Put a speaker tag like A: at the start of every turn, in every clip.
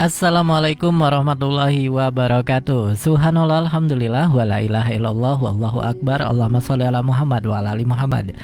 A: Assalamualaikum warahmatullahi wabarakatuh. Subhanallah, alhamdulillah, wala ilaha illallah, wallahu akbar. Allahumma sholli ala Muhammad wa ala ali Muhammad.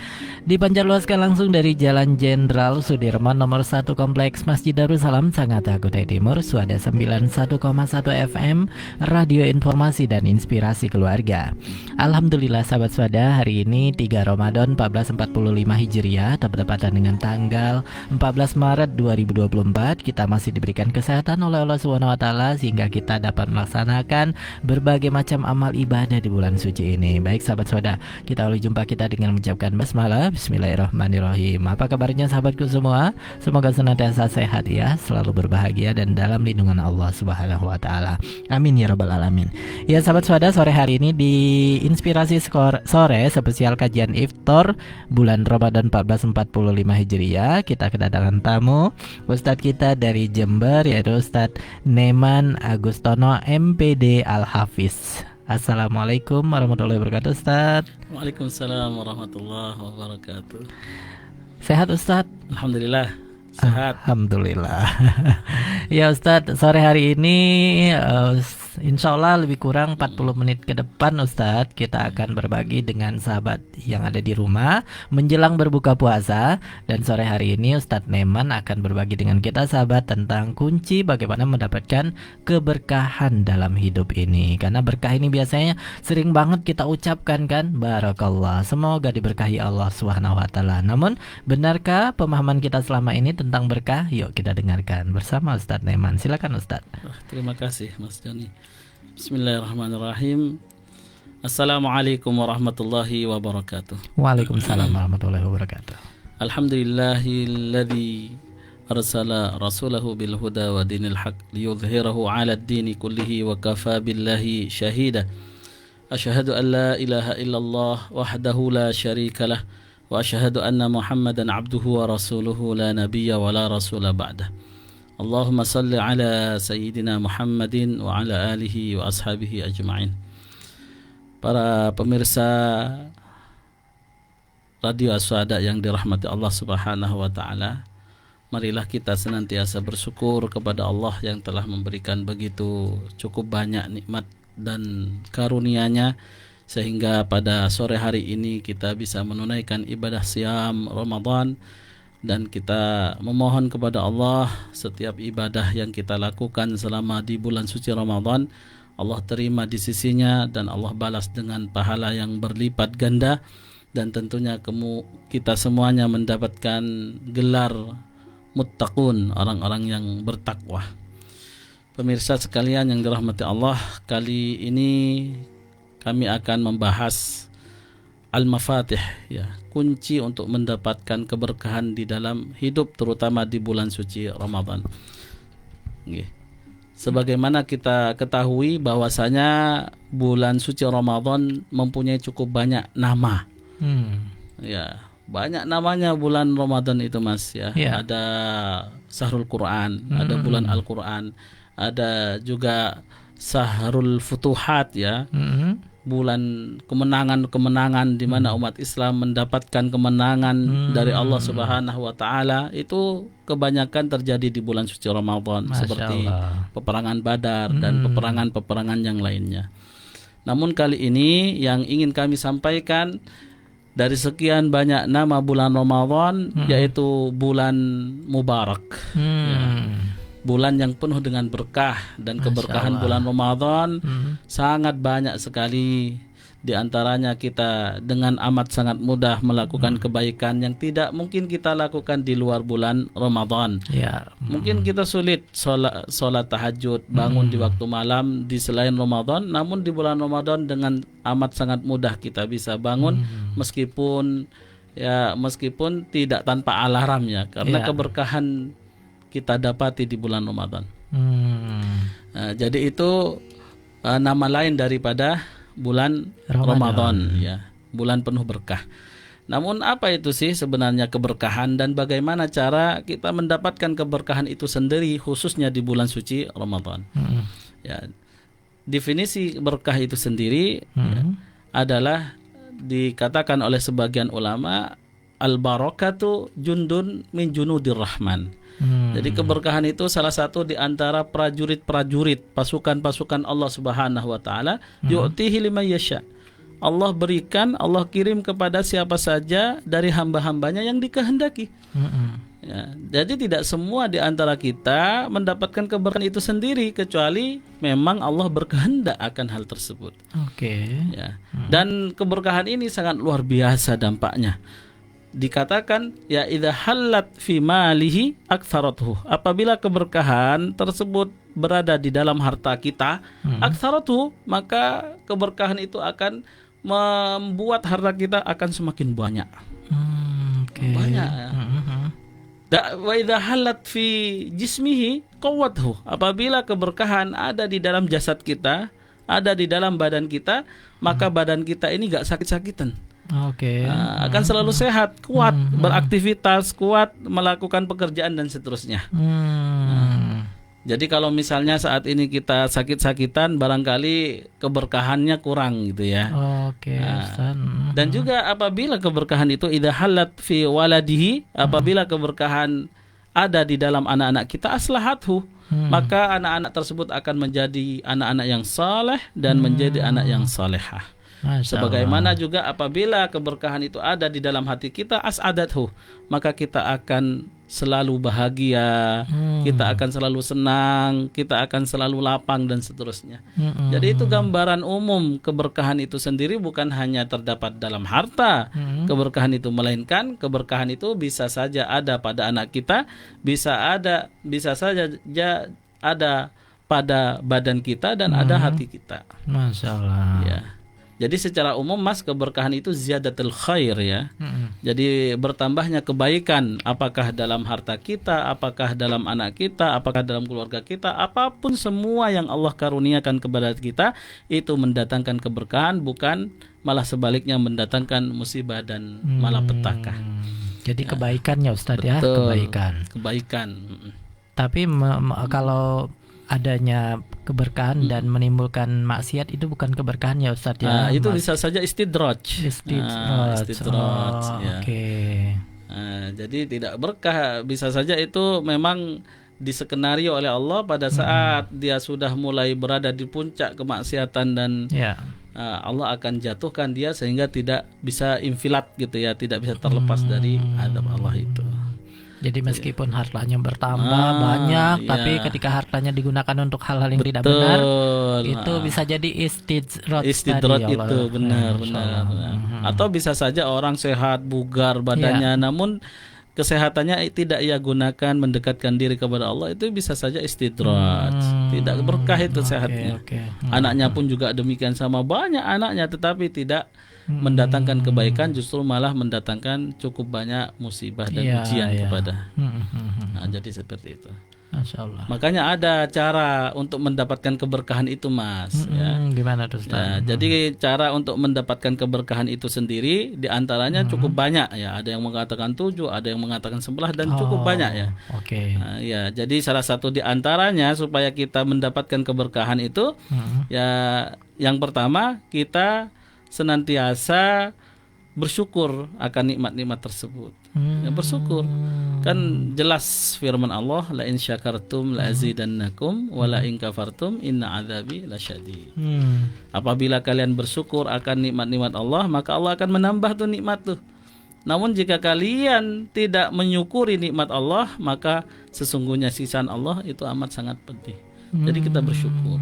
A: Dipancarluaskan langsung dari Jalan Jenderal Sudirman nomor 1 Kompleks Masjid Darussalam, Sangatta, Kutai Timur, Suada 91,1 FM, Radio Informasi dan Inspirasi Keluarga. Alhamdulillah sahabat Suada, hari ini 3 Ramadan 1445 Hijriah, bertepatan dengan tanggal 14 Maret 2024. Kita masih diberikan kesehatan oleh Allah Subhanahu wa taala sehingga kita dapat melaksanakan berbagai macam amal ibadah di bulan suci ini. Baik sahabat soda, kita awali jumpa kita dengan mengucapkan basmalah. Bismillahirrahmanirrahim. Apa kabarnya sahabatku semua? Semoga senantiasa sehat ya, selalu berbahagia dan dalam lindungan Allah Subhanahu wa taala. Amin ya rabbal alamin. Ya sahabat soda, sore hari ini di Inspirasi Sore spesial kajian iftar bulan Ramadan 1445 Hijriah, kita kedatangan tamu Ustadz kita dari Jember, yaitu Ustadz Neman Agustono MPD Al-Hafiz. Assalamualaikum warahmatullahi wabarakatuh Ustadz.
B: Waalaikumsalam warahmatullahi wabarakatuh.
A: Sehat Ustadz?
B: Alhamdulillah sehat.
A: Alhamdulillah. Ya Ustadz, sore hari ini insya Allah lebih kurang 40 menit ke depan Ustadz, kita akan berbagi dengan sahabat yang ada di rumah menjelang berbuka puasa. Dan sore hari ini Ustadz Neman akan berbagi dengan kita sahabat tentang kunci bagaimana mendapatkan keberkahan dalam hidup ini. Karena berkah ini biasanya sering banget kita ucapkan kan, barakallah, semoga diberkahi Allah Subhanahu wa taala. Namun benarkah pemahaman kita selama ini tentang berkah? Yuk kita dengarkan bersama Ustadz Neman. Silakan Ustadz.
B: Terima kasih Mas Joni. Bismillahirrahmanirrahim. Assalamualaikum warahmatullahi wabarakatuh.
A: Waalaikumsalam warahmatullahi wabarakatuh.
B: Alhamdulillahilladzi arsala rasulahu bil huda wa dinil haq liyudhhirahu 'ala ad-dini kullihi wa kafa billahi shahida. Asyhadu an la ilaha illallah wahdahu la syarika lah wa asyhadu anna Muhammadan 'abduhu wa rasuluhu la nabiyya wa la rasula ba'dah. Allahumma salli ala Sayyidina Muhammadin wa ala alihi wa ashabihi ajma'in. Para pemirsa Radio As-Suada yang dirahmati Allah Subhanahu wa taala, marilah kita senantiasa bersyukur kepada Allah yang telah memberikan begitu cukup banyak nikmat dan karunia-Nya sehingga pada sore hari ini kita bisa menunaikan ibadah siam Ramadan. Dan kita memohon kepada Allah setiap ibadah yang kita lakukan selama di bulan suci Ramadan, Allah terima di sisinya dan Allah balas dengan pahala yang berlipat ganda. Dan tentunya kita semuanya mendapatkan gelar muttaqun, orang-orang yang bertakwa. Pemirsa sekalian yang dirahmati Allah, kali ini kami akan membahas Al-Mafatih, ya, kunci untuk mendapatkan keberkahan di dalam hidup, terutama di bulan suci Ramadan. Sebagaimana kita ketahui bahwasanya bulan suci Ramadan mempunyai cukup banyak nama. Ya, banyak namanya bulan Ramadan itu Mas ya.
A: Yeah.
B: Ada Syahrul Quran, ada bulan Al-Quran, ada juga Syahrul Futuhat ya. Bulan kemenangan-kemenangan di mana umat Islam mendapatkan kemenangan dari Allah Subhanahu wa taala, itu kebanyakan terjadi di bulan suci Ramadan, seperti peperangan Badar dan peperangan-peperangan yang lainnya. Namun kali ini yang ingin kami sampaikan, dari sekian banyak nama bulan Ramadan, yaitu bulan Mubarak. Ya. Bulan yang penuh dengan berkah dan keberkahan bulan Ramadan sangat banyak sekali. Di antaranya kita dengan amat sangat mudah melakukan kebaikan yang tidak mungkin kita lakukan di luar bulan Ramadan. Mungkin kita sulit sholat tahajud, bangun di waktu malam di selain Ramadan, namun di bulan Ramadan dengan amat sangat mudah kita bisa bangun meskipun tidak tanpa alarm ya, karena keberkahan kita dapati di bulan Ramadan. Jadi itu nama lain daripada bulan Ramadan ya, bulan penuh berkah. Namun apa itu sih sebenarnya keberkahan dan bagaimana cara kita mendapatkan keberkahan itu sendiri khususnya di bulan suci Ramadan? Ya, definisi berkah itu sendiri adalah dikatakan oleh sebagian ulama, al-barakatu jundun min junudir rahman. Jadi keberkahan itu salah satu di antara prajurit-prajurit pasukan-pasukan Allah Subhanahu wa taala, yu'tihi liman yasha. Allah berikan, Allah kirim kepada siapa saja dari hamba-hambanya yang dikehendaki. Ya, jadi tidak semua di antara kita mendapatkan keberkahan itu sendiri, kecuali memang Allah berkehendak akan hal tersebut. Ya. Dan keberkahan ini sangat luar biasa dampaknya. Dikatakan ya idza halat fi malihi aktsarathu. Apabila keberkahan tersebut berada di dalam harta kita, aktsarathu, maka keberkahan itu akan membuat harta kita akan semakin banyak. Banyak ya. Wa idza halat fi jismihi qawwathu. Apabila keberkahan ada di dalam jasad kita, ada di dalam badan kita, maka badan kita ini enggak sakit-sakitan. Akan selalu sehat, kuat, beraktivitas, kuat melakukan pekerjaan dan seterusnya. Jadi kalau misalnya saat ini kita sakit-sakitan, barangkali keberkahannya kurang gitu ya. Dan juga apabila keberkahan itu idza halat fi waladihi, apabila keberkahan ada di dalam anak-anak kita, aslahathu, maka anak-anak tersebut akan menjadi anak-anak yang saleh dan menjadi anak yang salehah. Sebagaimana juga apabila keberkahan itu ada di dalam hati kita, as'adathu, maka kita akan selalu bahagia, kita akan selalu senang, kita akan selalu lapang dan seterusnya. Jadi itu gambaran umum keberkahan itu sendiri, bukan hanya terdapat dalam harta keberkahan itu, melainkan keberkahan itu bisa saja ada pada anak kita, bisa saja ada pada badan kita dan ada hati kita.
A: Masya Allah.
B: Ya. Jadi secara umum Mas, keberkahan itu ziyadatul khair ya. Jadi bertambahnya kebaikan, apakah dalam harta kita, apakah dalam anak kita, apakah dalam keluarga kita, apapun semua yang Allah karuniakan kepada kita itu mendatangkan keberkahan, bukan malah sebaliknya mendatangkan musibah dan malapetaka.
A: Jadi kebaikannya Ustadz.
B: Betul,
A: ya, kebaikan.
B: Tapi
A: kalau adanya keberkahan dan menimbulkan maksiat, itu bukan keberkahan ya Ustadz ya.
B: Itu bisa saja istidraj.
A: Ya.
B: Jadi tidak berkah, bisa saja itu memang diskenario oleh Allah pada saat dia sudah mulai berada di puncak kemaksiatan dan Allah akan jatuhkan dia sehingga tidak bisa infilat gitu ya, tidak bisa terlepas dari adab Allah itu.
A: Jadi meskipun hartanya bertambah banyak, tapi ketika hartanya digunakan untuk hal-hal yang tidak benar, itu bisa jadi istidraj
B: itu benar. Atau bisa saja orang sehat, bugar badannya, namun kesehatannya tidak ia gunakan mendekatkan diri kepada Allah, itu bisa saja istidraj. Tidak berkah itu sehatnya. Anaknya pun juga demikian, sama banyak anaknya tetapi tidak mendatangkan kebaikan, justru malah mendatangkan cukup banyak musibah dan ujian kepada. Jadi seperti itu.
A: Masya Allah.
B: Makanya ada cara untuk mendapatkan keberkahan itu Mas.
A: Gimana tuh Ustaz?
B: Jadi cara untuk mendapatkan keberkahan itu sendiri diantaranya cukup banyak ya. Ada yang mengatakan 7, ada yang mengatakan 11 dan cukup banyak ya. Ya, jadi salah satu diantaranya supaya kita mendapatkan keberkahan itu ya, yang pertama kita senantiasa bersyukur akan nikmat-nikmat tersebut. Ya, bersyukur. Kan jelas firman Allah, la in syakartum la azidannakum wa la in kafartum inna adzabi lasyadid. Apabila kalian bersyukur akan nikmat-nikmat Allah, maka Allah akan menambah tuh nikmat tuh. Namun jika kalian tidak menyukuri nikmat Allah, maka sesungguhnya siksaan Allah itu amat sangat pedih. Jadi kita bersyukur.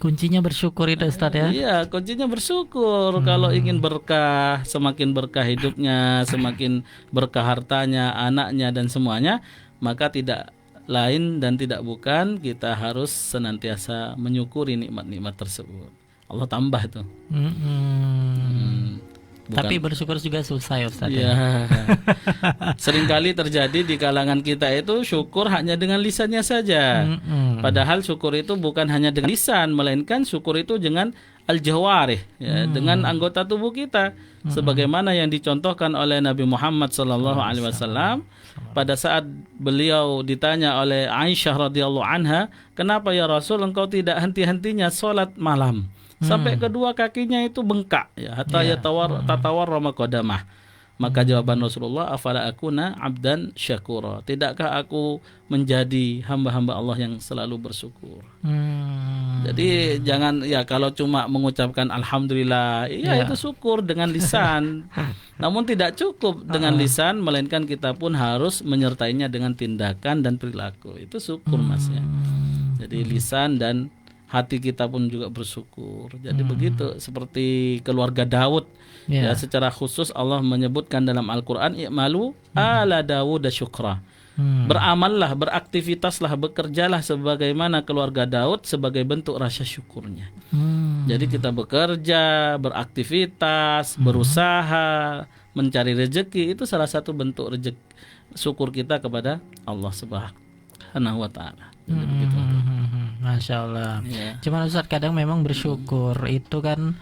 A: Kuncinya bersyukur itu Ustaz ya?
B: Iya, kuncinya bersyukur. Kalau ingin berkah, semakin berkah hidupnya, semakin berkah hartanya, anaknya dan semuanya, maka tidak lain dan tidak bukan kita harus senantiasa menyukuri nikmat-nikmat tersebut. Allah tambah itu.
A: Tapi bersyukur juga susah ya Ustaz.
B: Ya. Seringkali terjadi di kalangan kita itu syukur hanya dengan lisannya saja. Padahal syukur itu bukan hanya dengan lisan, melainkan syukur itu dengan al-jawarih, ya, dengan anggota tubuh kita. Sebagaimana yang dicontohkan oleh Nabi Muhammad SAW pada saat beliau ditanya oleh Aisyah radhiyallahu anha, kenapa ya Rasul engkau tidak henti-hentinya sholat malam? Sampai kedua kakinya itu bengkak ya, hatta tatawar rama qadamah. Maka jawaban Rasulullah, afala akuna abdan syakura. Tidakkah aku menjadi hamba-hamba Allah yang selalu bersyukur? Jadi jangan ya kalau cuma mengucapkan alhamdulillah, ya itu syukur dengan lisan. Namun tidak cukup dengan lisan, melainkan kita pun harus menyertainya dengan tindakan dan perilaku. Itu syukur Mas ya. Jadi lisan dan hati kita pun juga bersyukur. Jadi begitu seperti keluarga Daud. Ya, secara khusus Allah menyebutkan dalam Al-Qur'an, i'malu ala Dawud syukra. Beramallah, beraktivitaslah, bekerjalah sebagaimana keluarga Daud sebagai bentuk rasa syukurnya. Jadi kita bekerja, beraktivitas, berusaha, mencari rezeki, itu salah satu bentuk rezeki syukur kita kepada Allah Subhanahu wa taala. Jadi begitu.
A: Masya Allah. Cuma Ustaz, kadang memang bersyukur itu kan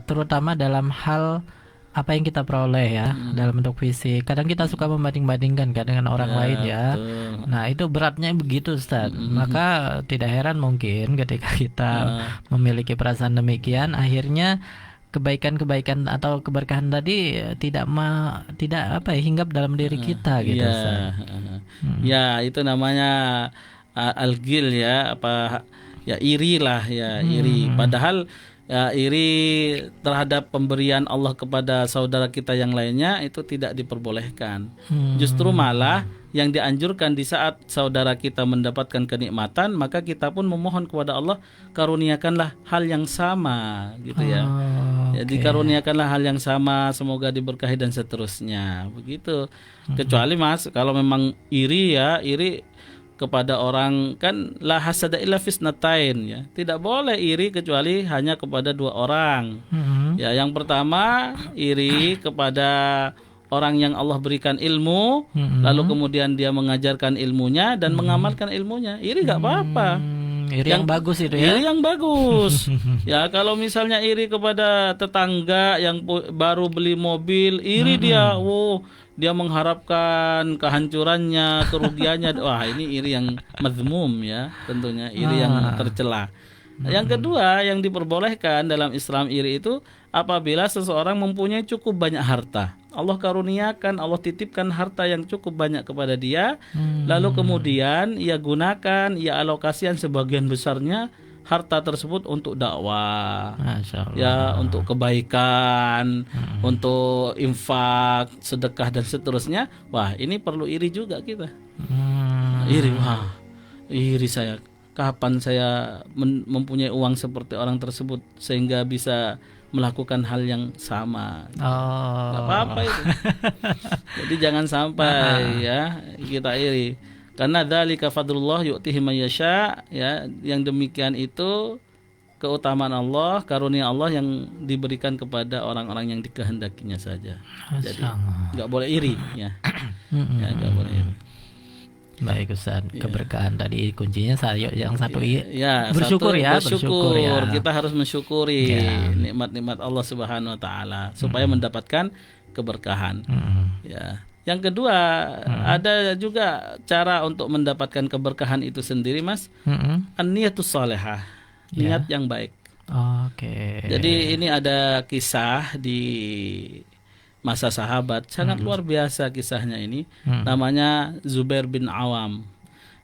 A: terutama dalam hal apa yang kita peroleh ya, dalam bentuk fisik. Kadang kita suka membanding-bandingkan kan dengan orang lain ya. Betul. Nah itu beratnya begitu Ustaz. Maka tidak heran mungkin ketika kita memiliki perasaan demikian, akhirnya kebaikan-kebaikan atau keberkahan tadi tidak hinggap dalam diri kita gitu Ustaz.
B: Ya itu namanya al-ghil ya, iri lah ya, iri. Padahal ya, iri terhadap pemberian Allah kepada saudara kita yang lainnya itu tidak diperbolehkan. Justru malah yang dianjurkan di saat saudara kita mendapatkan kenikmatan, maka kita pun memohon kepada Allah, karuniakanlah hal yang sama gitu ya. Jadi karuniakanlah hal yang sama, semoga diberkahi dan seterusnya. Begitu. Kecuali Mas, kalau memang iri kepada orang, kan la hasada illa fisnatain ya. Tidak boleh iri kecuali hanya kepada dua orang. Ya, yang pertama iri kepada orang yang Allah berikan ilmu, lalu kemudian dia mengajarkan ilmunya dan mengamalkan ilmunya. Iri gak apa-apa.
A: Iri yang bagus itu ya.
B: Iri yang bagus. Ya, kalau misalnya iri kepada tetangga yang baru beli mobil, iri dia, dia mengharapkan kehancurannya, kerugiannya. Wah, ini iri yang mazmum ya, tentunya iri yang tercela. Yang kedua yang diperbolehkan dalam Islam iri itu apabila seseorang mempunyai cukup banyak harta. Allah karuniakan, Allah titipkan harta yang cukup banyak kepada dia, lalu kemudian ia gunakan, ia alokasikan sebagian besarnya harta tersebut untuk dakwah, ya, untuk kebaikan, untuk infak, sedekah dan seterusnya. Wah, ini perlu iri juga kita. Iri, wah, iri saya. Kapan saya mempunyai uang seperti orang tersebut sehingga bisa melakukan hal yang sama? Gak apa-apa itu. Jadi jangan sampai ya kita iri. Karena dzalika fadlullah yu'tihi may yasha, ya, yang demikian itu keutamaan Allah, karunia Allah yang diberikan kepada orang-orang yang dikehendakinya saja. Jadi enggak boleh iri ya. Ya, enggak boleh iri.
A: Baik Ustaz, keberkahan tadi kuncinya yang satu
B: bersyukur ya. Kita harus mensyukuri nikmat-nikmat Allah Subhanahu wa taala supaya mendapatkan keberkahan. Ya. Yang kedua, ada juga cara untuk mendapatkan keberkahan itu sendiri, Mas. An-niyatus shalihah, niat yang baik. Jadi ini ada kisah di masa sahabat, sangat luar biasa kisahnya ini. Namanya Zubair bin Awam.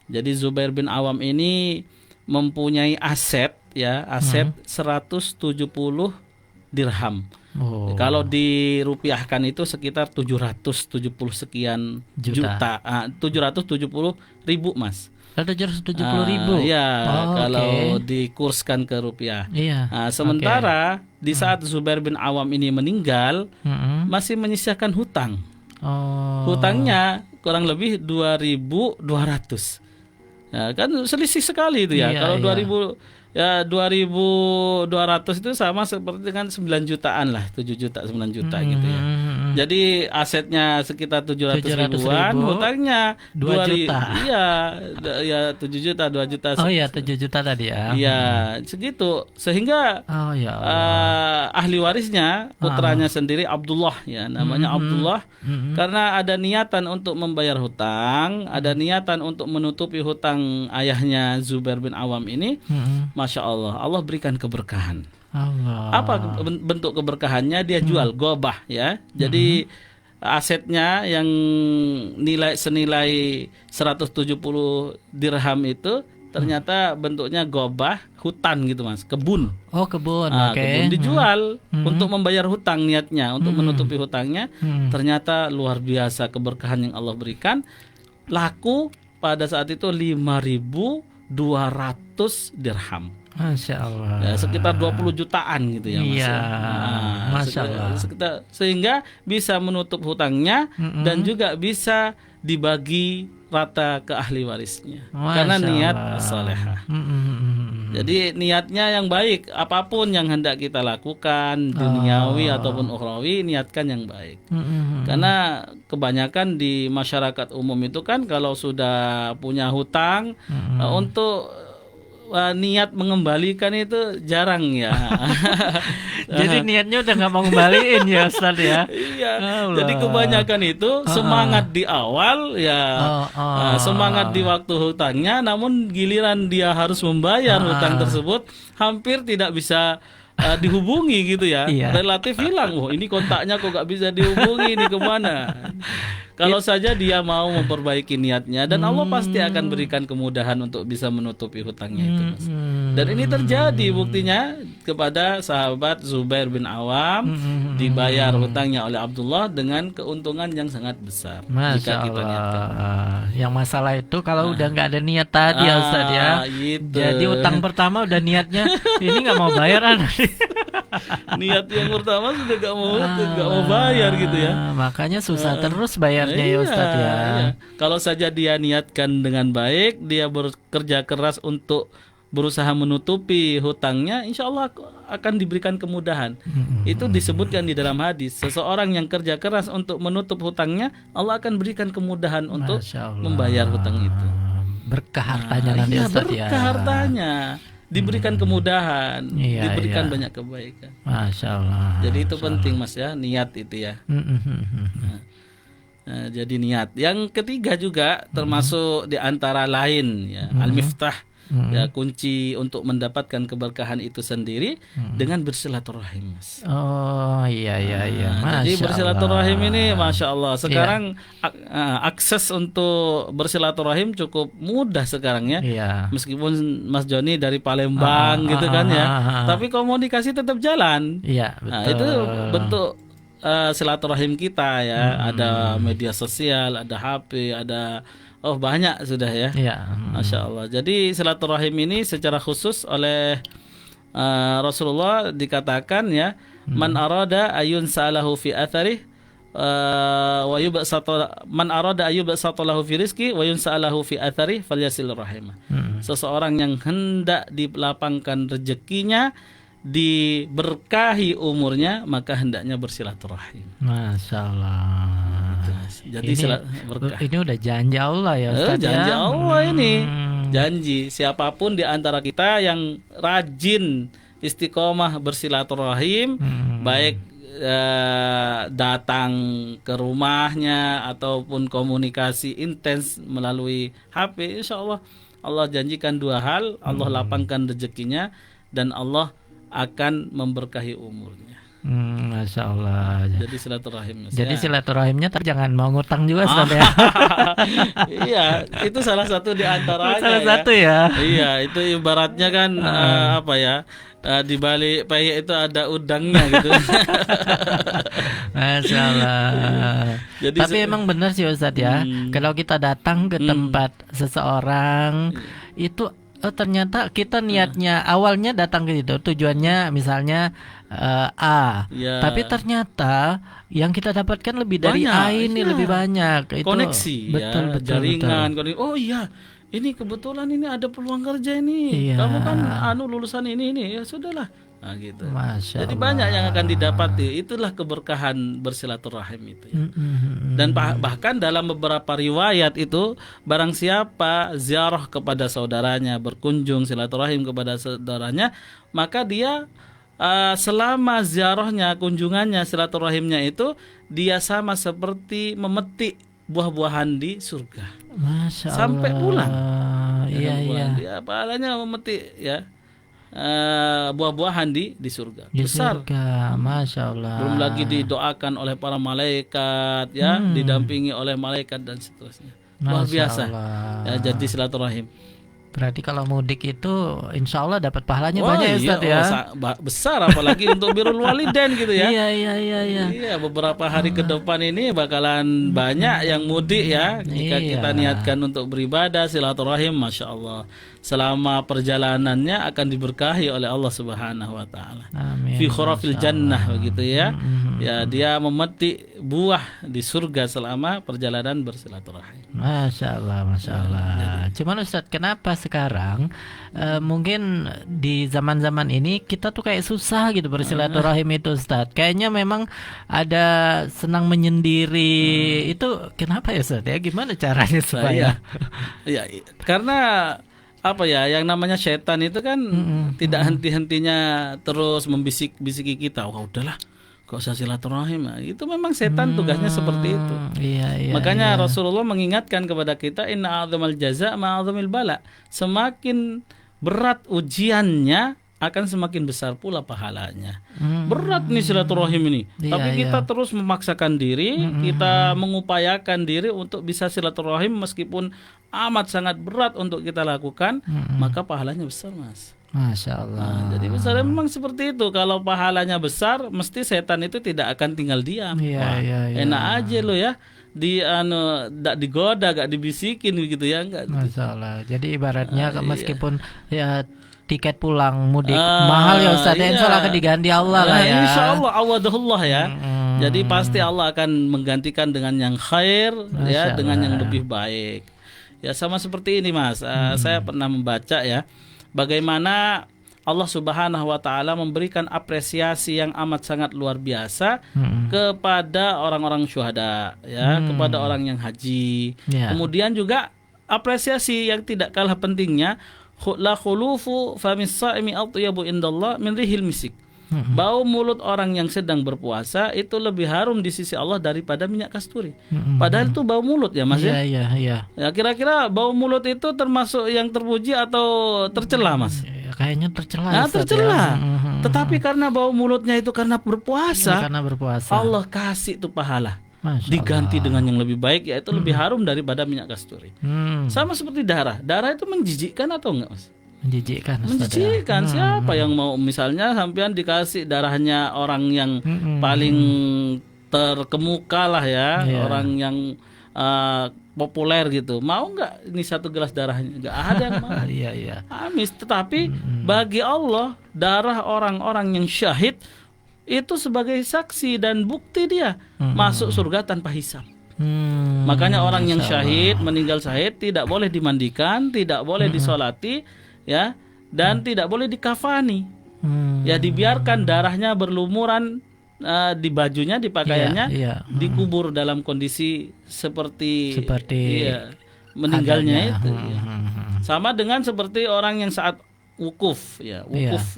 B: Jadi Zubair bin Awam ini mempunyai aset 170 dirham. Kalau dirupiahkan itu sekitar 770 sekian juta. 770 ribu Mas.
A: 770.000.
B: Kalau dikurskan ke rupiah. Sementara di saat Zubair bin Awam ini meninggal, masih menyisakan hutang. Hutangnya kurang lebih 2.200. Ya, kan selisih sekali itu ya. Kalau 2.200 itu sama seperti dengan 9 jutaan lah, 7 juta 9 juta gitu ya. Jadi asetnya sekitar 700 ribuan, hutangnya 2 juta. Iya, 7 juta, 2 juta.
A: 7 juta tadi ya.
B: Iya, segitu. Sehingga ahli warisnya, putranya sendiri Abdullah ya, namanya Abdullah, karena ada niatan untuk membayar hutang, ada niatan untuk menutupi hutang ayahnya Zubair bin Awam ini. Masya Allah, Allah berikan keberkahan. Apa bentuk keberkahannya? Dia jual gobah ya. Jadi asetnya yang senilai 170 dirham itu ternyata bentuknya gobah, hutan gitu Mas, kebun.
A: Oh, kebun.
B: Nah,
A: Oke.
B: kebun dijual untuk membayar hutang, niatnya untuk menutupi hutangnya. Ternyata luar biasa keberkahan yang Allah berikan. Laku pada saat itu 5.200 dirham.
A: Masya Allah.
B: Ya, sekitar 20 jutaan gitu ya Mas.
A: Iya,
B: Nah,
A: Masya Allah.
B: sehingga bisa menutup hutangnya dan juga bisa dibagi rata ke ahli warisnya. Karena
A: Masya
B: niat
A: Allah.
B: salehah. Jadi niatnya yang baik, apapun yang hendak kita lakukan, duniawi ataupun ukhrawi, niatkan yang baik. Karena kebanyakan di masyarakat umum itu kan kalau sudah punya hutang, untuk niat mengembalikan itu jarang ya.
A: Jadi niatnya udah nggak mau ngembaliin ya Ustaz ya.
B: Iya.
A: Allah.
B: Jadi kebanyakan itu semangat di awal ya, semangat di waktu hutangnya, namun giliran dia harus membayar hutang tersebut hampir tidak bisa dihubungi gitu ya.
A: Iya.
B: Relatif hilang. Oh, ini kontaknya kok gak bisa dihubungi, ini kemana? Kalau saja dia mau memperbaiki niatnya, dan Allah pasti akan berikan kemudahan untuk bisa menutupi hutangnya itu Mas. Dan ini terjadi buktinya kepada sahabat Zubair bin Awam, dibayar hutangnya oleh Abdullah dengan keuntungan yang sangat besar.
A: Masya
B: Jika kita niatkan.
A: Allah. Yang masalah itu kalau udah nggak ada niat tadi ya Ustaz ya.
B: Gitu.
A: Jadi utang pertama udah niatnya ini nggak mau bayaran.
B: Niat yang pertama sudah gak mau bayar gitu ya.
A: Makanya susah terus bayarnya ya Ustaz ya.
B: Iya. Kalau saja dia niatkan dengan baik, dia bekerja keras untuk berusaha menutupi hutangnya, insya Allah akan diberikan kemudahan. Itu disebutkan di dalam hadis. Seseorang yang kerja keras untuk menutup hutangnya, Allah akan berikan kemudahan untuk
A: Masya Allah.
B: membayar hutang itu.
A: Berkah hartanya nanti
B: Iya,
A: Ustaz ya.
B: berkah hartanya, diberikan kemudahan,
A: Iya,
B: diberikan
A: iya.
B: banyak kebaikan.
A: Masya Allah.
B: Jadi itu penting Mas ya, niat itu ya. Nah, jadi niat. Yang ketiga juga termasuk di antara lain ya, al-miftah, ya, kunci untuk mendapatkan keberkahan itu sendiri dengan bersilaturahim Mas.
A: Oh iya iya iya.
B: Nah, jadi
A: Masya
B: bersilaturahim
A: Allah.
B: ini Masya Allah sekarang akses untuk bersilaturahim cukup mudah sekarang ya.
A: Iya.
B: Meskipun Mas Joni dari Palembang gitu kan ya, tapi komunikasi tetap jalan.
A: Iya betul.
B: Nah, itu bentuk silaturahim kita ya. Ada media sosial, ada HP, ada banyak sudah ya.
A: Iya.
B: Masya Allah. Jadi silaturahim ini secara khusus oleh Rasulullah dikatakan ya, man arada ayun salahu fi atharih wa yubsata man arada ayyubsata lahu fi rizqi wa yunsalahu fi atharih falyasil rahimah. Seseorang yang hendak dilapangkan rezekinya, diberkahi umurnya, maka hendaknya bersilaturahim.
A: Masya Allah.
B: Jadi berkah.
A: Ini udah janji Allah ya Ustaz
B: Janji
A: ya.
B: Allah ini. Janji siapapun di antara kita yang rajin istiqomah bersilaturahim, baik datang ke rumahnya ataupun komunikasi intens melalui HP, insya Allah Allah janjikan dua hal, Allah lapangkan rezekinya dan Allah akan memberkahi umurnya.
A: Masya Allah.
B: Jadi silaturahim.
A: Jadi silaturahimnya jangan mau ngutang juga Ustaz ya.
B: Iya, itu salah satu di antaranya.
A: Salah satu ya.
B: Iya, itu ibaratnya kan apa ya? Di balik payah itu ada udangnya gitu.
A: Masya Allah.
B: Jadi
A: Tapi emang benar sih Ustaz ya. Kalau kita datang ke tempat seseorang itu ternyata kita niatnya awalnya datang ke situ tujuannya misalnya A,
B: ya.
A: Tapi ternyata yang kita dapatkan lebih dari
B: Banyak,
A: A ini
B: iya.
A: lebih banyak. Itu
B: koneksi
A: betul,
B: ya,
A: betul,
B: jaringan.
A: betul.
B: Oh iya, ini kebetulan ini ada peluang kerja ini.
A: Iya.
B: Kamu kan lulusan ini ya sudahlah. Nah gitu.
A: Masya
B: Jadi
A: Allah.
B: banyak yang akan didapati. Itulah keberkahan bersilaturahim itu ya. Dan bahkan dalam beberapa riwayat itu, barang siapa ziarah kepada saudaranya, berkunjung silaturahim kepada saudaranya, maka dia selama ziarahnya, kunjungannya, silaturahimnya itu, dia sama seperti memetik buah-buahan di surga.
A: Masya Allah.
B: Sampai pulang.
A: Iya iya.
B: Dia pahalanya memetik ya. buah-buahan di surga.
A: Di
B: Besar.
A: surga, Masya Allah.
B: Belum lagi didoakan oleh para malaikat, ya, didampingi oleh malaikat dan seterusnya. Luar
A: Masya
B: biasa.
A: Allah.
B: Ya, jadi silaturahim.
A: Berarti kalau mudik itu insya Allah dapat pahalanya
B: Wah,
A: banyak ya Ustaz ya.
B: Besar apalagi untuk birrul walidain gitu ya.
A: Iya.
B: Iya, beberapa hari ke depan ini bakalan banyak yang mudik ya. Jika kita niatkan untuk beribadah silaturahim, Masya Allah, selama perjalanannya akan diberkahi oleh Allah Subhanahu wa taala.
A: Amin.
B: Fi khurafil jannah begitu ya. Ya, dia memetik buah di surga selama perjalanan bersilaturahim.
A: Masya Allah. Cuman Ustadz, kenapa sekarang mungkin di zaman-zaman ini kita tuh kayak susah gitu bersilaturahim itu Ustadz. Kayaknya memang ada senang menyendiri. Itu kenapa ya Ustadz ya? Gimana caranya supaya?
B: Ya, karena apa ya, yang namanya setan itu kan tidak henti-hentinya terus membisik-bisiki kita. Wah, udahlah, kok usah silaturahim. Nah, itu memang setan tugasnya seperti itu.
A: Iya.
B: Makanya Rasulullah mengingatkan kepada kita, inna a'dzamal jaza' ma'adzamil bala. Semakin berat ujiannya akan semakin besar pula pahalanya. Berat nih silaturahim ini. Tapi kita terus memaksakan diri, kita mengupayakan diri untuk bisa silaturahim meskipun amat sangat berat untuk kita lakukan, maka pahalanya besar, Mas.
A: Masya Allah.
B: Nah, jadi besar memang seperti itu. Kalau pahalanya besar, mesti setan itu tidak akan tinggal diam.
A: Iya.
B: Enak aja lo ya, gak digoda, gak dibisikin gitu ya, enggak.
A: Masya Allah. Jadi ibaratnya meskipun ya tiket pulang mudik mahal ya Ustaz, insya Allah akan diganti Allah lah ya.
B: Insya Allah awadahullah ya. Jadi pasti Allah akan menggantikan dengan yang khair, ya, dengan yang lebih baik. Ya, sama seperti ini Mas. Saya pernah membaca ya, bagaimana Allah Subhanahu wa taala memberikan apresiasi yang amat sangat luar biasa kepada orang-orang syuhada ya, kepada orang yang haji. Kemudian juga apresiasi yang tidak kalah pentingnya, la khulufu famis saimi atyabu indallah min rihil misik. Bau mulut orang yang sedang berpuasa itu lebih harum di sisi Allah daripada minyak kasturi. Padahal itu bau mulut ya Mas ya.
A: Iya.
B: Ya, kira-kira bau mulut itu termasuk yang terpuji atau tercela Mas?
A: Ya, kayaknya tercela.
B: Nah, tercela.
A: Ya.
B: Tetapi karena bau mulutnya itu karena berpuasa, Allah kasih itu pahala. Diganti dengan yang lebih baik, yaitu lebih harum daripada minyak kasturi. Sama seperti darah. Darah itu menjijikkan atau enggak Mas? Menjijikkan. Siapa yang mau misalnya sampean dikasih darahnya orang yang paling terkemuka lah ya, orang yang populer gitu, mau nggak ini satu gelas darahnya? Nggak ada yang mau.
A: Iya.
B: Amis. Tetapi bagi Allah, darah orang-orang yang syahid itu sebagai saksi dan bukti dia masuk surga tanpa hisab. Makanya orang yang syahid, meninggal syahid, tidak boleh dimandikan, tidak boleh disolati, ya, dan tidak boleh dikafani. Ya, dibiarkan darahnya berlumuran di bajunya, di pakaiannya, dikubur dalam kondisi seperti meninggalnya itu. Ya. Sama dengan seperti orang yang saat wukuf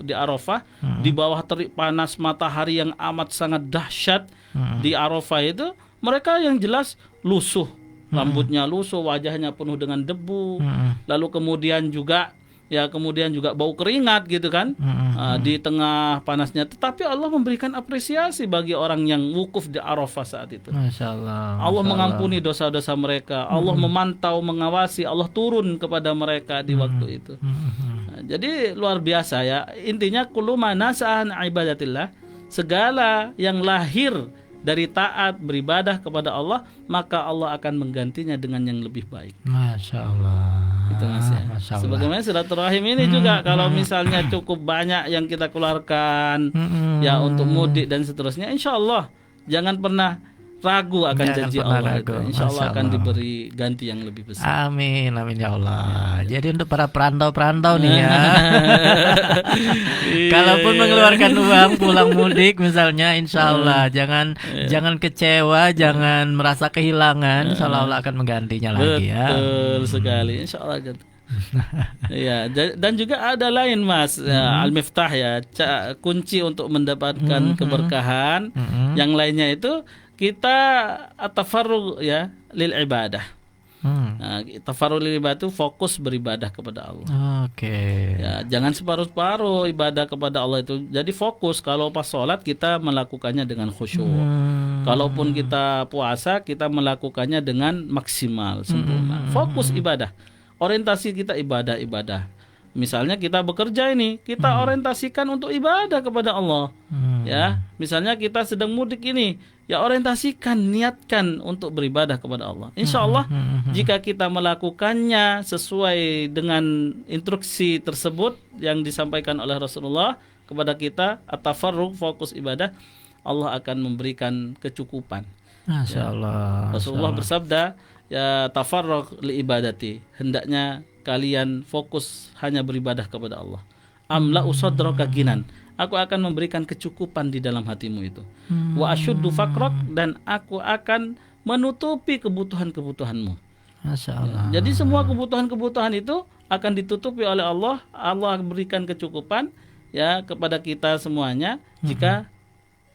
B: di Arafah, di bawah terik panas matahari yang amat sangat dahsyat di Arafah itu, mereka yang jelas lusuh, rambutnya lusuh, wajahnya penuh dengan debu, lalu kemudian juga bau keringat gitu kan, di tengah panasnya. Tetapi Allah memberikan apresiasi bagi orang yang wukuf di Arafah saat itu.
A: Masya Allah.
B: Allah mengampuni dosa-dosa mereka. Allah memantau, mengawasi. Allah turun kepada mereka di waktu itu. Nah, jadi luar biasa ya. Intinya kullu ma nasa'an ibadatillah, segala yang lahir dari taat beribadah kepada Allah, maka Allah akan menggantinya dengan yang lebih baik.
A: Masya Allah.
B: Itu Mas ya. Sebagaimana silaturahim ini juga, kalau misalnya cukup banyak yang kita keluarkan ya untuk mudik dan seterusnya, insya Allah jangan pernah ragu akan janji Allah. Insya Allah akan diberi ganti yang lebih besar.
A: Amin ya Allah. Jadi untuk para perantau-perantau nih ya, kalaupun mengeluarkan uang pulang mudik misalnya, insya Allah jangan kecewa, jangan merasa kehilangan. Insya Allah akan menggantinya lagi ya.
B: Betul sekali, insya Allah. Ya, dan juga ada lain Mas, Al-Miftah ya, kunci untuk mendapatkan keberkahan. Yang lainnya itu kita atafarrug ya lil ibadah. Nah, tafarruq lil ibadah itu fokus beribadah kepada Allah.
A: Oke.
B: Ya, jangan separuh-separuh ibadah kepada Allah itu. Jadi fokus, kalau pas sholat kita melakukannya dengan khusyuk. Kalaupun kita puasa, kita melakukannya dengan maksimal, sempurna. Fokus ibadah. Orientasi kita ibadah. Misalnya kita bekerja ini, kita orientasikan untuk ibadah kepada Allah. Ya, misalnya kita sedang mudik ini, ya orientasikan, niatkan untuk beribadah kepada Allah. Insya Allah jika kita melakukannya sesuai dengan instruksi tersebut yang disampaikan oleh Rasulullah kepada kita, at-tafarruq, fokus ibadah, Allah akan memberikan kecukupan.
A: Masya Allah.
B: Rasulullah bersabda, ya tafarruq li ibadati, hendaknya kalian fokus hanya beribadah kepada Allah. Amla usadraka ginan, aku akan memberikan kecukupan di dalam hatimu itu. Wa asyuddu faqrak, dan aku akan menutupi kebutuhan-kebutuhanmu.
A: Masya Allah.
B: Jadi semua kebutuhan-kebutuhan itu akan ditutupi oleh Allah. Allah berikan kecukupan ya kepada kita semuanya jika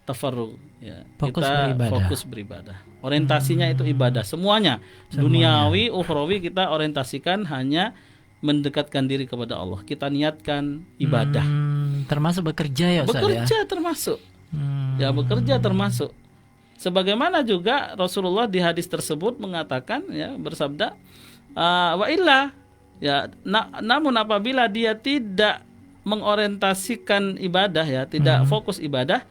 B: tafarruq, ya,
A: Fokus
B: kita
A: beribadah.
B: fokus beribadah. Orientasinya itu ibadah semuanya. Duniawi, ukhrawi, kita orientasikan hanya mendekatkan diri kepada Allah. Kita niatkan ibadah.
A: Termasuk bekerja ya Ustaz
B: Bekerja
A: ya?
B: termasuk. Ya, bekerja termasuk. Sebagaimana juga Rasulullah di hadis tersebut mengatakan, ya, bersabda, wa illa, ya, namun apabila dia tidak mengorientasikan ibadah, ya, tidak fokus ibadah,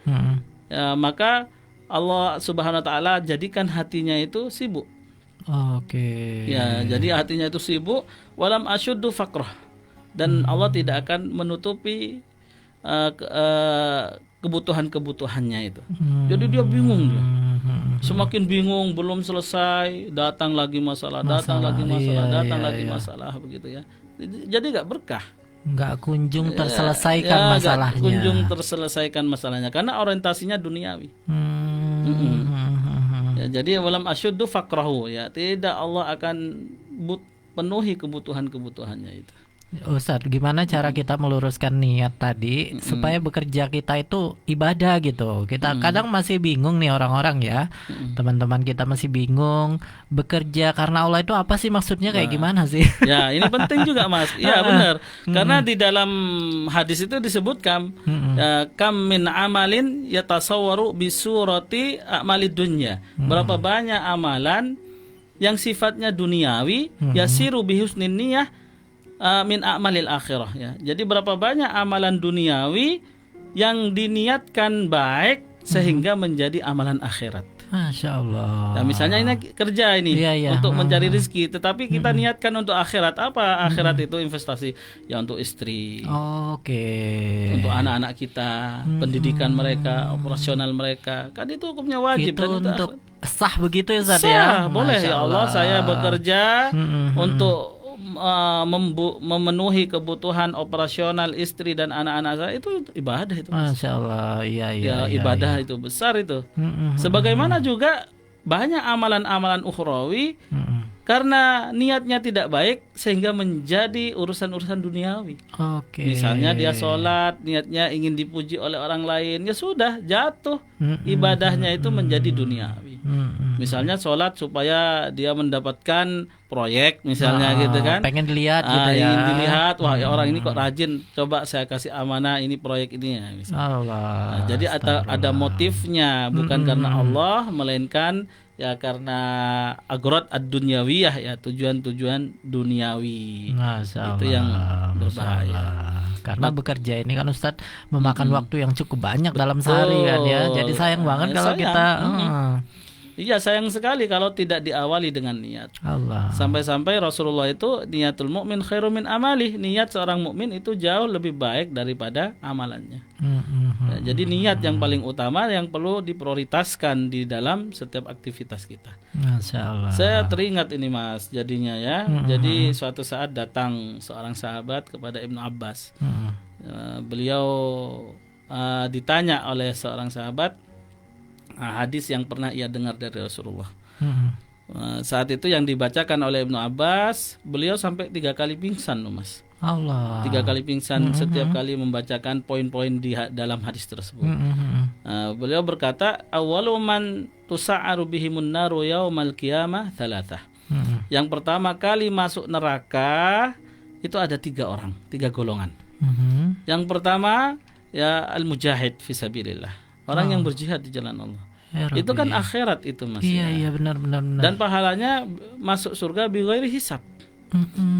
B: ya, maka Allah Subhanahu wa taala jadikan hatinya itu sibuk.
A: Oke.
B: Ya, jadi hatinya itu sibuk, walam asyuddu faqrah. Dan Allah tidak akan menutupi kebutuhan-kebutuhannya itu. Jadi dia bingung dia. Semakin bingung, belum selesai, datang lagi masalah, datang lagi masalah begitu ya. Jadi enggak berkah.
A: Enggak kunjung terselesaikan masalahnya.
B: Enggak kunjung terselesaikan masalahnya karena orientasinya duniawi. Ya, jadi walam asyuddu faqrahu, ya, tidak Allah akan penuhi kebutuhan-kebutuhannya itu.
A: Ustadz, gimana cara kita meluruskan niat tadi supaya bekerja kita itu ibadah gitu? Kita kadang masih bingung nih orang-orang ya, teman-teman kita masih bingung bekerja karena Allah itu apa sih maksudnya, kayak gimana sih?
B: Ya, ini penting juga Mas. Ya benar. Karena di dalam hadis itu disebutkan kam min amalin yatasawwaru bisurati a'malid dunya. Berapa banyak amalan yang sifatnya duniawi, yasiru bihusnin niyah min a'malil akhirah, ya. Jadi berapa banyak amalan duniawi yang diniatkan baik sehingga menjadi amalan akhirat.
A: Masya Allah.
B: Nah, misalnya ini kerja ini untuk mencari rezeki, tetapi kita niatkan untuk akhirat. Apa akhirat itu? Investasi ya untuk istri, untuk anak-anak kita, pendidikan mereka, operasional mereka. Kan itu hukumnya wajib.
A: Itu
B: dan
A: untuk sah begitu ya Ustaz
B: sah,
A: ya?
B: boleh.
A: Masya
B: Ya Allah, saya bekerja untuk memenuhi kebutuhan operasional istri dan anak-anak saya, itu ibadah itu.
A: Masya Allah, iya.
B: Ibadah itu besar itu. Sebagaimana juga banyak amalan-amalan ukhrawi karena niatnya tidak baik sehingga menjadi urusan-urusan duniawi. Misalnya dia sholat, niatnya ingin dipuji oleh orang lain, ya sudah jatuh ibadahnya itu menjadi duniawi. Misalnya sholat supaya dia mendapatkan proyek misalnya gitu kan,
A: pengen dilihat gitu ya,
B: ingin dilihat, wah ya orang ini kok rajin, coba saya kasih amanah ini proyek ini ya, misalnya. Jadi ada motifnya, bukan karena Allah, melainkan ya karena agrat ad-dunyawiyah, ya, tujuan-tujuan duniawi. Itu yang berbahaya.
A: Karena bekerja ini kan Ustadz memakan waktu yang cukup banyak dalam sehari kan ya. Jadi sayang banget kalau kita
B: Iya, sayang sekali kalau tidak diawali dengan niat. Sampai-sampai Rasulullah itu niatul mukmin khairum min amalih. Niat seorang mukmin itu jauh lebih baik daripada amalannya. Ya, jadi niat yang paling utama yang perlu diprioritaskan di dalam setiap aktivitas kita.
A: Masya Allah.
B: Saya teringat ini Mas, jadinya ya. Jadi suatu saat datang seorang sahabat kepada Ibnu Abbas. Beliau ditanya oleh seorang sahabat hadis yang pernah ia dengar dari Rasulullah. Saat itu yang dibacakan oleh Ibnu Abbas, beliau sampai 3 kali pingsan loh Mas. 3 kali pingsan setiap kali membacakan poin-poin di dalam hadis tersebut. Beliau berkata, awwalu man tusa'aru bihimun naru yaumal qiyamah thalathah. Yang pertama kali masuk neraka itu ada 3 orang, 3 golongan. Yang pertama ya al-mujahid fisabilillah, orang yang berjihad di jalan Allah. Itu kan akhirat itu Mas.
A: Iya benar.
B: Dan pahalanya masuk surga bighairi hisab.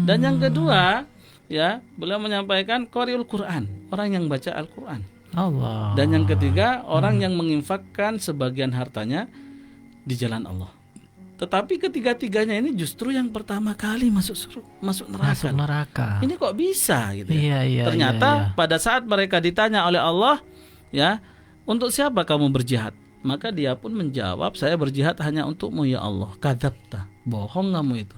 B: Dan yang kedua ya, beliau menyampaikan qari'ul Quran, orang yang baca Al-Quran.
A: Allah.
B: Dan yang ketiga orang yang menginfakkan sebagian hartanya di jalan Allah. Tetapi ketiga-tiganya ini justru yang pertama kali masuk neraka. Ini kok bisa gitu ya?
A: Iya,
B: ternyata pada saat mereka ditanya oleh Allah, ya, untuk siapa kamu berjihad? Maka dia pun menjawab, saya berjihad hanya untukmu ya Allah. Kadzabta, bohong kamu itu.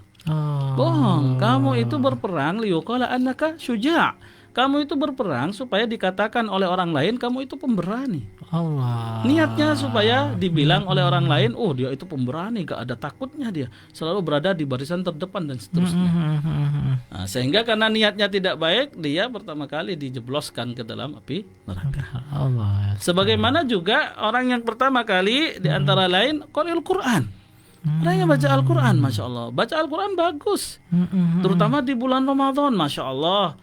B: Bohong, kamu itu berperang liyuqala annaka syuja'. Kamu itu berperang supaya dikatakan oleh orang lain kamu itu pemberani.
A: Allah.
B: Niatnya supaya dibilang oleh orang lain, oh dia itu pemberani, gak ada takutnya dia, selalu berada di barisan terdepan dan seterusnya. Nah, sehingga karena niatnya tidak baik, dia pertama kali dijebloskan ke dalam api neraka.
A: Allah.
B: Sebagaimana juga orang yang pertama kali di antara lain qari'ul Quran. Orang yang baca Al-Quran, Masya Allah. Baca Al-Quran bagus, terutama di bulan Ramadan, Masya Allah.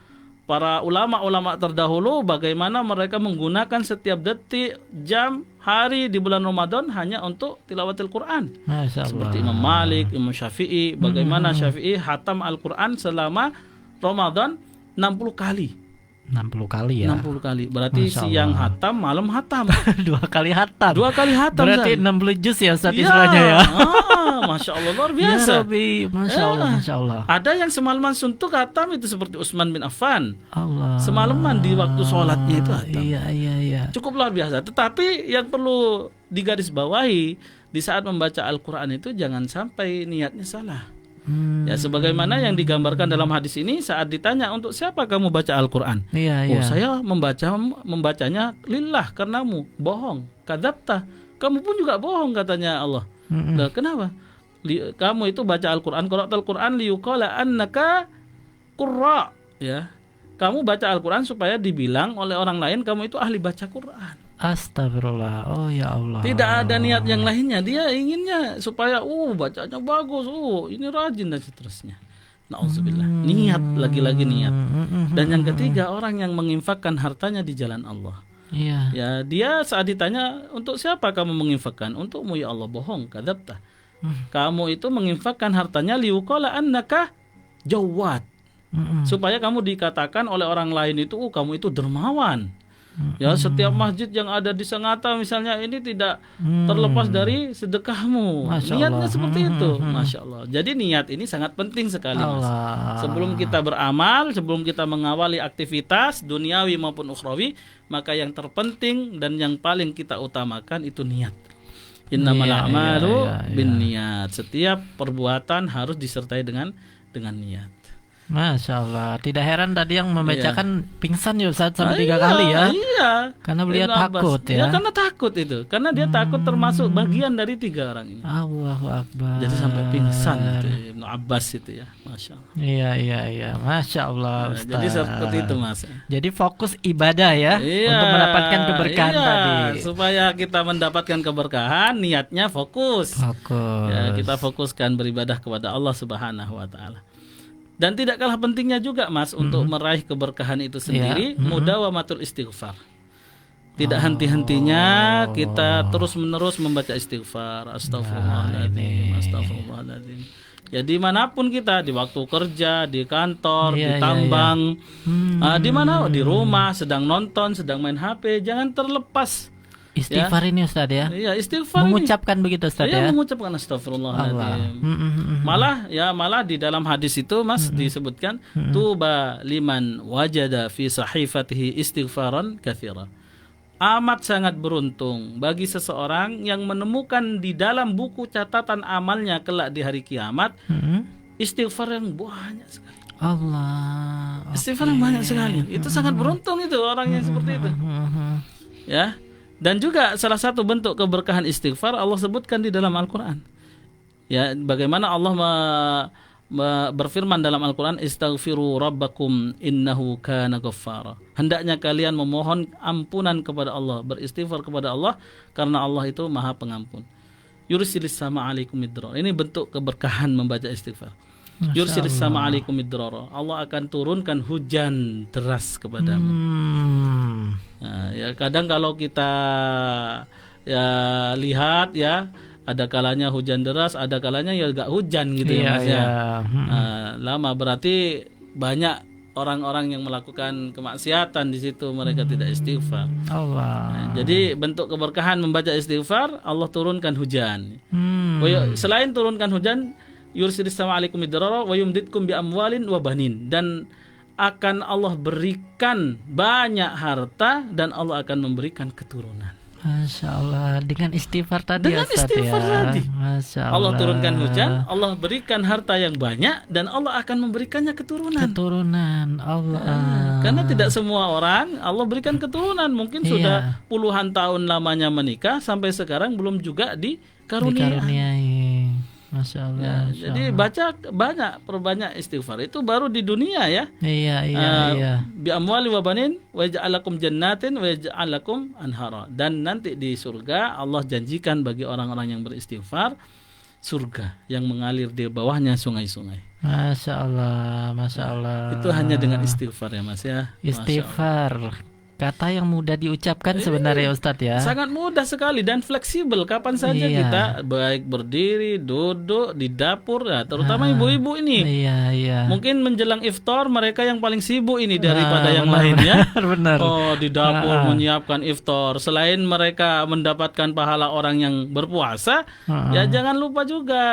B: Para ulama-ulama terdahulu bagaimana mereka menggunakan setiap detik, jam, hari di bulan Ramadan hanya untuk tilawatil Quran. Seperti Imam Malik, Imam Syafi'i, bagaimana Syafi'i hatam Al-Quran selama Ramadan 60 kali.
A: 60 kali ya.
B: 60 kali. Berarti siang hatam, malam hatam.
A: 2 kali hatam.
B: 2 kali hatam.
A: Berarti 60 juz ya Ustaz istilahnya ya.
B: Masya Allah, luar biasa.
A: Ya Rabbi, Masya Allah.
B: Ada yang semalaman suntuk hatam itu seperti Utsman bin Affan.
A: Allah.
B: Semalaman di waktu sholatnya itu hatam.
A: Iya.
B: Cukup luar biasa. Tetapi yang perlu digarisbawahi di saat membaca Al-Quran itu jangan sampai niatnya salah. Ya, sebagaimana yang digambarkan dalam hadis ini saat ditanya untuk siapa kamu baca Al-Quran. Saya membacanya lillah, karenamu. Bohong, kadzabta, kamu pun juga bohong katanya Allah. Nah, kenapa? Kamu itu baca Al-Quran, qara'atul Quran liyuqala annaka qurra, ya. Kamu baca Al-Quran supaya dibilang oleh orang lain kamu itu ahli baca Quran.
A: Astagfirullah. Oh ya Allah.
B: Tidak ada niat yang lainnya. Dia inginnya supaya bacanya bagus, ini rajin dan seterusnya. Nauzubillah. Niat, lagi-lagi niat. Dan yang ketiga orang yang menginfakkan hartanya di jalan Allah.
A: Iya.
B: Ya, dia saat ditanya untuk siapa kamu menginfakkan? Untukmu ya Allah. Bohong, kadzabta. Kamu itu menginfakkan hartanya liyuqala annaka jawad. Supaya kamu dikatakan oleh orang lain itu kamu itu dermawan. Ya, setiap masjid yang ada di Sangatta misalnya ini tidak terlepas dari sedekahmu. Niatnya seperti itu. Masya Allah. Jadi niat ini sangat penting sekali, Mas. Sebelum kita beramal, sebelum kita mengawali aktivitas duniawi maupun ukhrawi, maka yang terpenting dan yang paling kita utamakan itu niat. Innamal a'malu binniyat. Setiap perbuatan harus disertai dengan niat.
A: Masya Allah. Tidak heran tadi yang membacakan pingsan ya Ustaz sampai 3 kali ya.
B: Iya.
A: Karena beliau takut ya.
B: Karena takut itu. Karena dia takut termasuk bagian dari 3 orang ini.
A: Allahu Akbar.
B: Jadi sampai pingsan itu Ibnu Abbas itu ya. Masya Allah.
A: Iya. Masya Allah Ustaz.
B: Jadi seperti itu Mas.
A: Jadi fokus ibadah ya. Untuk mendapatkan keberkahan tadi.
B: Supaya kita mendapatkan keberkahan, niatnya fokus. Ya, kita fokuskan beribadah kepada Allah Subhanahu wa taala. Dan tidak kalah pentingnya juga Mas untuk meraih keberkahan itu sendiri, mudawamatul istighfar. Tidak henti-hentinya kita terus-menerus membaca istighfar. Astagfirullahaladzim. Ya dimanapun kita, di waktu kerja, di kantor, di tambang, di mana, di rumah, sedang nonton, sedang main HP, jangan terlepas.
A: Istighfar ini Ustaz ya.
B: Iya, istighfar.
A: Mengucapkan begitu Ustaz ya.
B: Mengucapkan astagfirullahaladzim. Malah di dalam hadis itu Mas disebutkan tuba liman wajada fi sahifatihi istighfaran katsira. Amat sangat beruntung bagi seseorang yang menemukan di dalam buku catatan amalnya kelak di hari kiamat istighfar yang banyak sekali.
A: Allah.
B: Istighfar yang banyak sekali. Itu sangat beruntung itu orang yang seperti itu. Ya. Dan juga salah satu bentuk keberkahan istighfar Allah sebutkan di dalam Al-Quran. Ya, bagaimana Allah berfirman dalam Al-Quran, istaghfiru rabbakum innahu kana ghaffara. Hendaknya kalian memohon ampunan kepada Allah, beristighfar kepada Allah karena Allah itu Maha Pengampun. Yursilis sama alaikum midrar. Ini bentuk keberkahan membaca istighfar.
A: Masya
B: Yursilis
A: Allah.
B: sama alaikum midrar. Allah akan turunkan hujan deras kepadamu. Nah, ya kadang kalau kita ya lihat ya, ada kalanya hujan deras, ada kalanya ya gak hujan gitu ya Mas ya. Lama berarti banyak orang-orang yang melakukan kemaksiatan di situ, mereka tidak istighfar.
A: Allah.
B: Nah, jadi bentuk keberkahan membaca istighfar, Allah turunkan hujan. Selain turunkan hujan, yursilis sama alaikum midrara wa yumditkum bi amwalin wa banin, dan akan Allah berikan banyak harta dan Allah akan memberikan keturunan.
A: Masya Allah, dengan istighfar tadi.
B: Dengan
A: Ustaz,
B: istighfar
A: ya.
B: tadi.
A: Masya Allah.
B: Allah turunkan hujan, Allah berikan harta yang banyak, dan Allah akan memberikannya keturunan.
A: Keturunan Allah.
B: Karena tidak semua orang Allah berikan keturunan. Mungkin
A: Iya.
B: sudah puluhan tahun lamanya menikah, sampai sekarang belum juga dikaruniai.
A: Dikaruniai. Masya Allah.
B: Ya,
A: Masya
B: jadi
A: Allah.
B: perbanyak istighfar. Itu baru di dunia ya.
A: Iya.
B: Bi amwali wa banin wa yaj'alakum jannatin wa yaj'alakum anhara. Dan nanti di surga Allah janjikan bagi orang-orang yang beristighfar surga yang mengalir di bawahnya sungai-sungai.
A: Masya Allah. Masya Allah.
B: Itu hanya dengan istighfar ya Mas ya. Masya Allah.
A: Istighfar, kata yang mudah diucapkan sebenarnya Ustadz ya.
B: Sangat mudah sekali dan fleksibel, kapan saja
A: Iya.
B: kita, baik berdiri, duduk, di dapur ya, terutama ibu-ibu ini.
A: Iya.
B: Mungkin menjelang iftar mereka yang paling sibuk ini daripada yang lainnya.
A: Benar.
B: Oh, di dapur menyiapkan iftar. Selain mereka mendapatkan pahala orang yang berpuasa, ya jangan lupa juga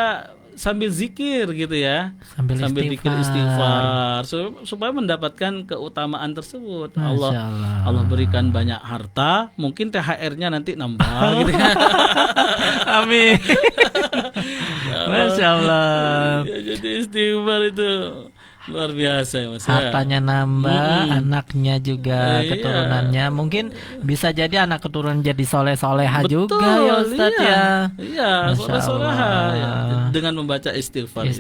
B: sambil zikir gitu ya.
A: Sambil
B: zikir istighfar supaya mendapatkan keutamaan tersebut.
A: Masya
B: Allah berikan banyak harta, mungkin THR-nya nanti nambah gitu ya.
A: Amin. Masya Allah.
B: Ya, jadi istighfar itu luar biasa ya Mas.
A: Hartanya nambah, anaknya juga,
B: Iya.
A: keturunannya. Mungkin bisa jadi anak keturunan jadi soleh-soleha juga ya Ustadz
B: iya.
A: ya.
B: Iya,
A: Masya
B: soleh-soleha
A: Allah.
B: ya, dengan membaca istighfar.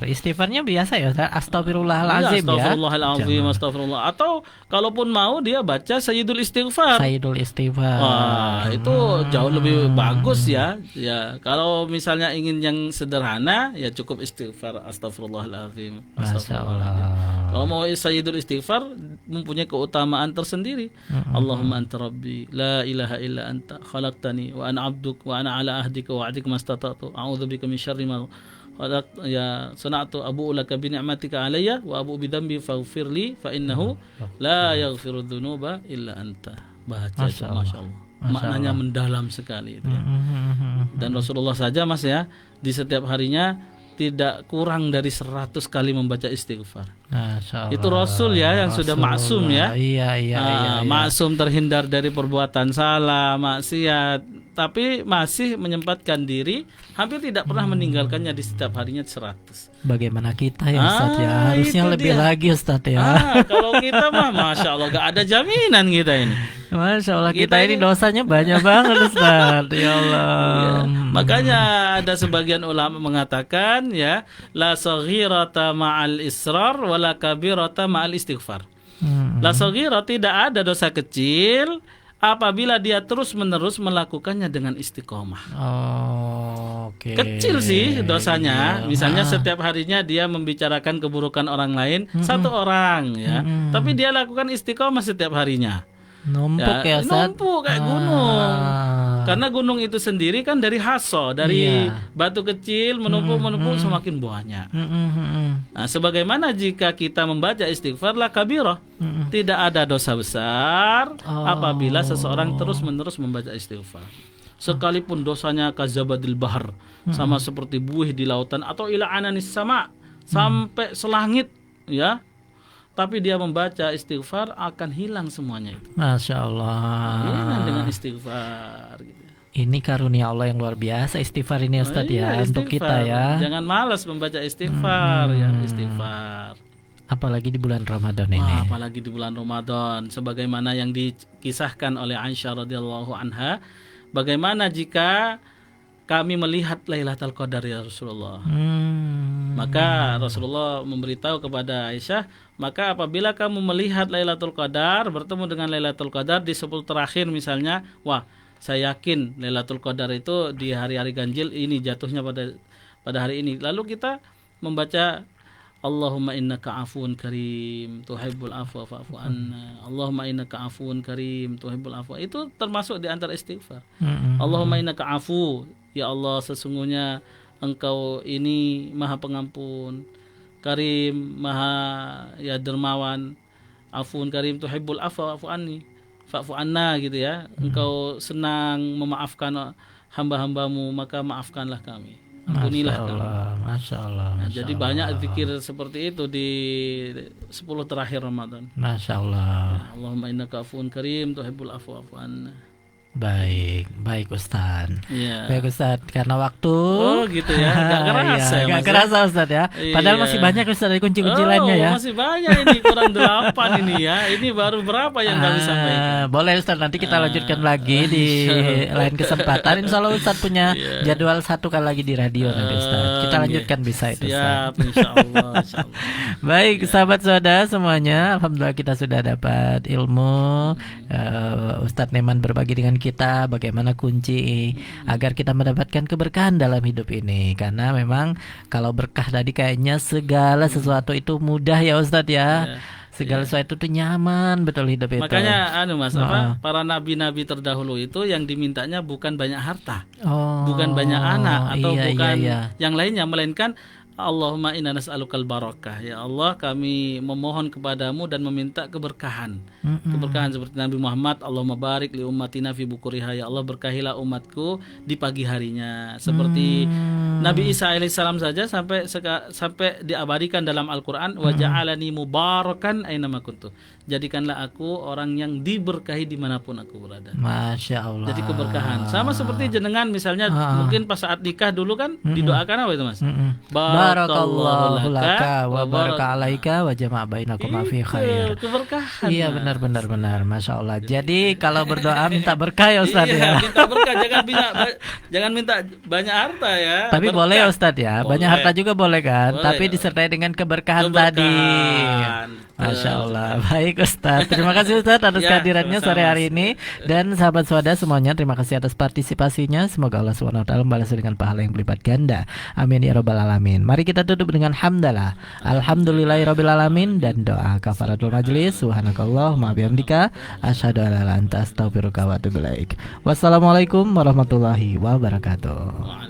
A: Istighfarnya biasa ya Ustadz. Astagfirullahalazim ya.
B: Astagfirullahalazim, astagfirullah. Atau kalaupun mau dia baca Sayyidul Istighfar.
A: Sayyidul Istighfar.
B: Wah, itu jauh lebih bagus ya. Ya, kalau misalnya ingin yang sederhana ya cukup istighfar astagfirullahalazim.
A: Masya Allah.
B: Kalau mau Sayyidul Istighfar mempunyai keutamaan tersendiri. Allahumma anta rabbi la ilaha illa anta khalaqtani wa ana 'abduk wa ana 'ala ahdika wa 'adika mastata'tu a'udzubika min syarri ma ya sana'tu abu'u laka bi ni'matika 'alayya wa abu'u bi dhanbi faghfirli fa innahu la yaghfiru dzunuba illa anta. Baca itu, Masya Allah. Maknanya mendalam sekali itu ya. Dan Rasulullah saja Mas ya, di setiap harinya tidak kurang dari 100 kali membaca istighfar. Itu Rasul ya yang sudah maksum ya.
A: Iya.
B: Maksum, terhindar dari perbuatan salah, maksiat, tapi masih menyempatkan diri, hampir tidak pernah meninggalkannya di setiap harinya 100.
A: Bagaimana kita ya Ustadz ya? Harusnya
B: itu
A: lebih
B: dia.
A: lagi Ustadz ya.
B: Kalau kita mah Masya Allah gak ada jaminan kita ini.
A: Masya Allah kita
B: Kita
A: ini
B: ini-
A: dosanya banyak banget Ustadz. Ya Allah.
B: Makanya ada sebagian ulama mengatakan ya, la saghirata ma'al israr wa la kabirata ma'al istighfar. La saghira, tidak ada dosa kecil apabila dia terus-menerus melakukannya dengan istiqomah.
A: Oke.
B: Kecil sih dosanya. Misalnya setiap harinya dia membicarakan keburukan orang lain, satu orang ya. Tapi dia lakukan istiqomah setiap harinya.
A: Numpuk ya Ustadz.
B: Numpuk kayak gunung. Karena gunung itu sendiri kan dari haso, dari batu kecil menumpuk semakin banyak. Nah, sebagaimana jika kita membaca istighfar la kabirah, tidak ada dosa besar apabila seseorang terus-menerus membaca istighfar. Sekalipun dosanya kazabadil bahar, sama seperti buih di lautan, atau ila ananis sama, sampai selangit ya. Tapi dia membaca istighfar akan hilang semuanya itu.
A: Masya Allah.
B: Hilang dengan istighfar gitu.
A: Ini karunia Allah yang luar biasa istighfar ini Ustadz
B: Iya,
A: ya untuk kita
B: istighfar.
A: ya.
B: Jangan malas membaca istighfar ya, istighfar.
A: Apalagi di bulan Ramadan ini.
B: Wah, apalagi di bulan Ramadan, sebagaimana yang dikisahkan oleh Aisyah radhiyallahu anha, bagaimana jika kami melihat Lailatul Qadar ya Rasulullah. Maka Rasulullah memberitahu kepada Aisyah, maka apabila kamu melihat Lailatul Qadar, bertemu dengan Lailatul Qadar di 10 terakhir misalnya, wah, saya yakin Lailatul Qadar itu di hari-hari ganjil ini jatuhnya pada hari ini. Lalu kita membaca Allahumma innaka afuwun karim tuhibbul afwa fa'fu anna. Allahumma innaka afuwun karim tuhibbul afwa. Itu termasuk di antara istighfar. Allahumma innaka afu, ya Allah sesungguhnya Engkau ini Maha Pengampun, Karim, Maha ya dermawan, Afuwun karim tuhibbul afwa fa'fu anni. Fa'fu anna gitu ya. Engkau senang memaafkan hamba-hambamu, maka maafkanlah kami. Ampunilah kami.
A: Masya Allah.
B: Jadi banyak zikir seperti itu di 10 terakhir Ramadan.
A: Masya Allah.
B: Allahumma innaka afuwun karim tuhibbul afwa fa'fu anna.
A: Baik Ustaz.
B: Iya.
A: Baik Ustaz, karena waktu.
B: Oh gitu ya, nggak kerasa ya,
A: nggak
B: Mas,
A: kerasa Ustaz ya. Padahal
B: Iya.
A: masih banyak Ustaz dari kunci-kunci lainnya ya.
B: Masih banyak ini, kurang 8 ini ya. Ini baru berapa yang kami sampaikan.
A: Boleh Ustaz, nanti kita lanjutkan lagi di lain kesempatan. Insya Allah Ustaz punya jadwal 1 kali lagi di radio nanti Ustaz. Kita lanjutkan bisa itu Ustaz.
B: Siap, insya Allah.
A: Baik sahabat saudara semuanya, alhamdulillah kita sudah dapat ilmu. Ustadz Neman berbagi dengan kita bagaimana kunci agar kita mendapatkan keberkahan dalam hidup ini. Karena memang kalau berkah tadi kayaknya segala sesuatu itu mudah ya Ustadz ya. Segala sesuatu itu nyaman betul hidup itu.
B: Makanya Mas, para nabi-nabi terdahulu itu yang dimintanya bukan banyak harta, bukan banyak anak atau bukan yang lainnya, melainkan Allahumma inna nas'alukal barakah. Ya Allah, kami memohon kepadamu dan meminta keberkahan. Keberkahan seperti Nabi Muhammad, Allahumma barik li ummatina fi bukuriha. Ya Allah, berkahilah umatku di pagi harinya. Seperti Nabi Isa alaihissalam saja sampai diabadikan dalam Al-Qur'an, wa ja'alani mubarakan aina ma kuntu. Jadikanlah aku orang yang diberkahi dimanapun aku berada.
A: Masya Allah.
B: Jadi keberkahan. Sama seperti jenengan misalnya mungkin pas saat nikah dulu kan didoakan apa itu Mas?
A: Barakallahu laka wa baraka alaika wa jama'a bainakum fi khair.
B: Keberkahan.
A: Iya benar. Masya Allah. Jadi kalau berdoa minta berkah ya Ustaz ya.
B: Minta berkah, jangan minta banyak harta ya.
A: Tapi
B: berkah.
A: Boleh ya Ustaz ya. Banyak harta juga boleh kan.
B: Boleh.
A: Tapi disertai dengan keberkahan tadi. Masya Allah. Baik Ustaz. Terima kasih Ustaz atas kehadirannya sore hari ini. Dan sahabat saudara semuanya, terima kasih atas partisipasinya. Semoga Allah SWT membalas dengan pahala yang berlipat ganda. Amin ya rabbal alamin. Mari kita tutup dengan hamdalah. Alhamdulillahirabbil alamin dan doa kafaratul majlis. Subhanakallahumma bihamdika asyhadu an la ilaha illa anta astaghfiruka wa atubu ilaik. Wassalamualaikum warahmatullahi wabarakatuh.